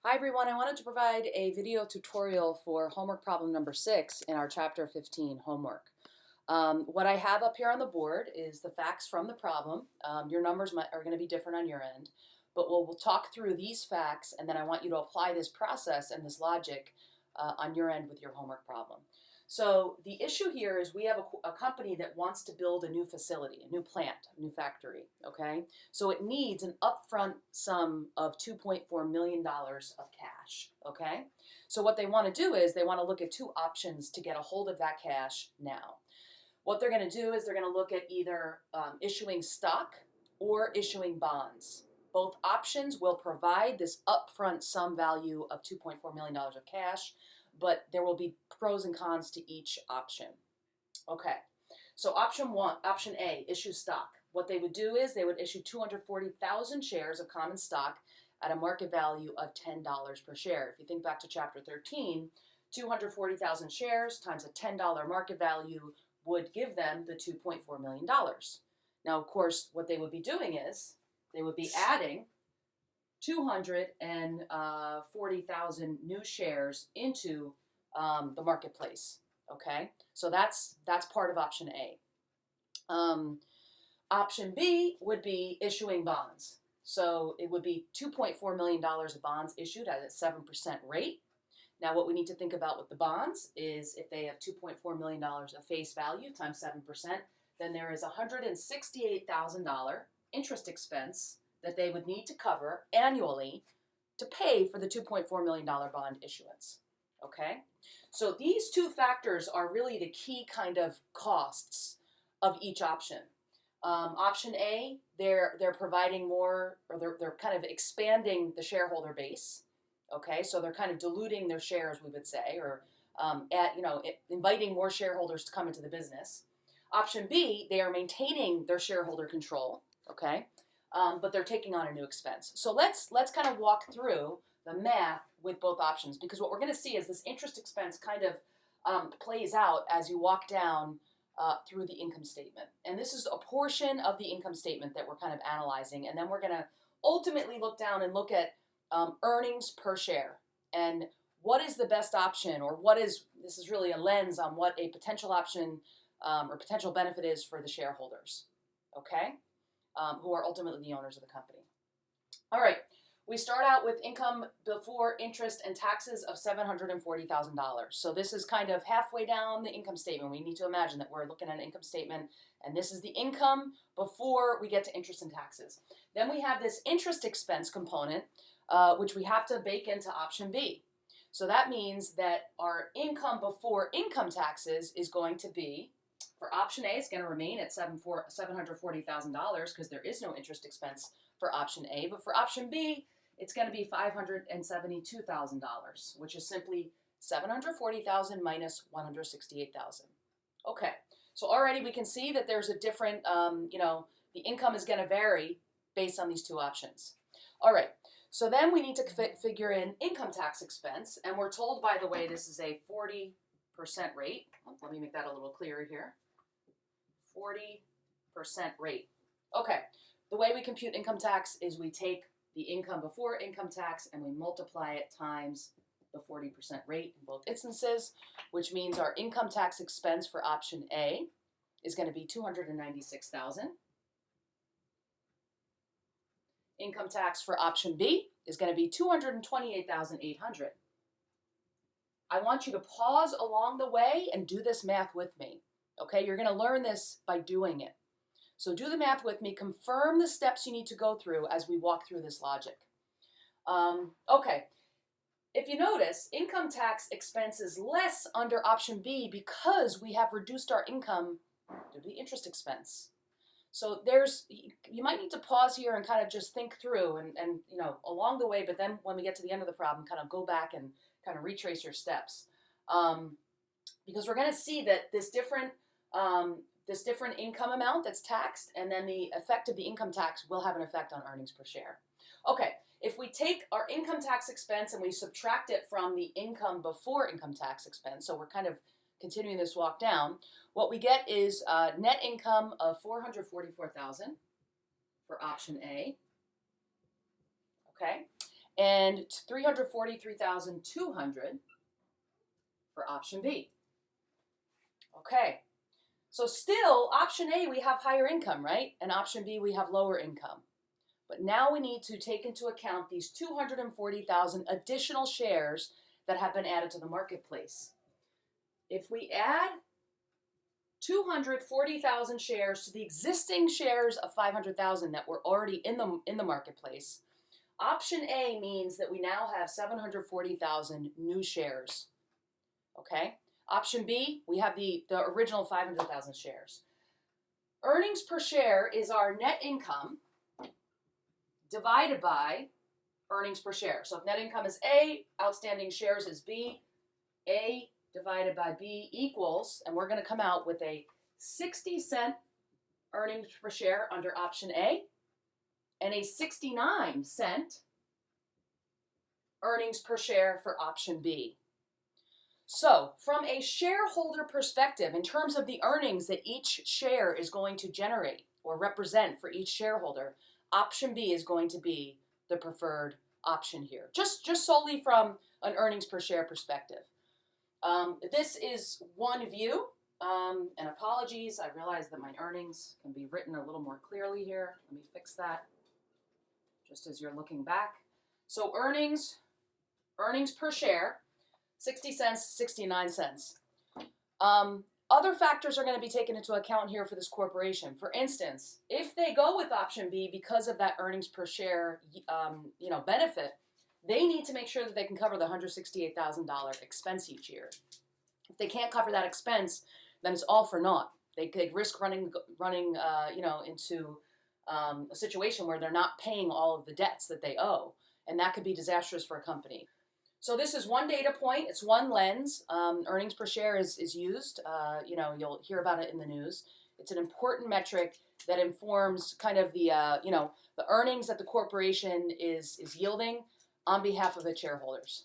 Hi everyone, I wanted to provide a video tutorial for homework problem number 6 in our chapter 15 homework. What I have up here on the board is the facts from the problem. Your numbers are going to be different on your end, but we'll talk through these facts and then I want you to apply this process and this logic on your end with your homework problem. So the issue here is we have a company that wants to build a new facility, a new plant, a new factory, okay? So it needs an upfront sum of $2.4 million of cash, okay? So what they want to do is they want to look at two options to get a hold of that cash now. What they're going to do is they're going to look at either issuing stock or issuing bonds. Both options will provide this upfront sum value of $2.4 million of cash, but there will be pros and cons to each option. Okay, so option A, issue stock. What they would do is they would issue 240,000 shares of common stock at a market value of $10 per share. If you think back to chapter 13, 240,000 shares times a $10 market value would give them the $2.4 million. Now, of course, what they would be doing is they would be adding 240,000 new shares into the marketplace. Okay, so that's part of option A. Option B would be issuing bonds. So it would be $2.4 million of bonds issued at a 7% rate. Now what we need to think about with the bonds is if they have $2.4 million of face value times 7%, then there is $168,000 interest expense that they would need to cover annually to pay for the $2.4 million bond issuance. Okay? So these two factors are really the key kind of costs of each option. Option A, they're providing more, or they're kind of expanding the shareholder base. Okay, so they're kind of diluting their shares, we would say, or inviting more shareholders to come into the business. Option B, they are maintaining their shareholder control. Okay, but they're taking on a new expense. So let's kind of walk through the math with both options, because what we're going to see is this interest expense kind of plays out as you walk down through the income statement. And this is a portion of the income statement that we're kind of analyzing, and then we're going to ultimately look down and look at earnings per share and what is the best option, or this is really a lens on what a potential option or potential benefit is for the shareholders, okay, who are ultimately the owners of the company. All right, we start out with income before interest and taxes of $740,000. So this is kind of halfway down the income statement. We need to imagine that we're looking at an income statement, and this is the income before we get to interest and taxes. Then we have this interest expense component, which we have to bake into option B. So that means that our income before income taxes is going to be, for option A, it's going to remain at $740,000 because there is no interest expense for option A. But for option B, it's going to be $572,000, which is simply $740,000 minus $168,000. Okay, so already we can see that there's a different, the income is going to vary based on these two options. All right, so then we need to figure in income tax expense, and we're told, by the way, this is a 40% rate. Let me make that a little clearer here. 40% rate. Okay, the way we compute income tax is we take the income before income tax and we multiply it times the 40% rate in both instances, which means our income tax expense for option A is going to be $296,000. Income tax for option B is going to be $228,800. I want you to pause along the way and do this math with me. Okay, you're going to learn this by doing it. So do the math with me, confirm the steps you need to go through as we walk through this logic. Okay, if you notice, income tax expense is less under option B because we have reduced our income due to the interest expense. So you might need to pause here and kind of just think through and along the way, but then when we get to the end of the problem, kind of go back and kind of retrace your steps. Because we're going to see that this different income amount that's taxed, and then the effect of the income tax will have an effect on earnings per share. Okay, if we take our income tax expense and we subtract it from the income before income tax expense, so we're kind of continuing this walk down, what we get is net income of $444,000 for option A. Okay, and 343,200 for option B. Okay, so still option A we have higher income, right? And option B we have lower income. But now we need to take into account these 240,000 additional shares that have been added to the marketplace. If we add 240,000 shares to the existing shares of 500,000 that were already in the marketplace, option A means that we now have 740,000 new shares. Okay? Option B, we have the original 500,000 shares. Earnings per share is our net income divided by earnings per share. So if net income is A, outstanding shares is B, A divided by B equals, and we're going to come out with a 60-cent earnings per share under option A and a 69-cent earnings per share for option B. So from a shareholder perspective, in terms of the earnings that each share is going to generate or represent for each shareholder, option B is going to be the preferred option here, just solely from an earnings per share perspective. This is one view, and apologies, I realize that my earnings can be written a little more clearly here. Let me fix that just as you're looking back. So earnings per share, 60 cents, 69 cents. Other factors are going to be taken into account here for this corporation. For instance, if they go with option B because of that earnings per share benefit, they need to make sure that they can cover the $168,000 expense each year. If they can't cover that expense, then it's all for naught. They could risk running into a situation where they're not paying all of the debts that they owe, and that could be disastrous for a company. So this is one data point. It's one lens. Earnings per share is used. You'll hear about it in the news. It's an important metric that informs kind of the earnings that the corporation is yielding on behalf of its shareholders.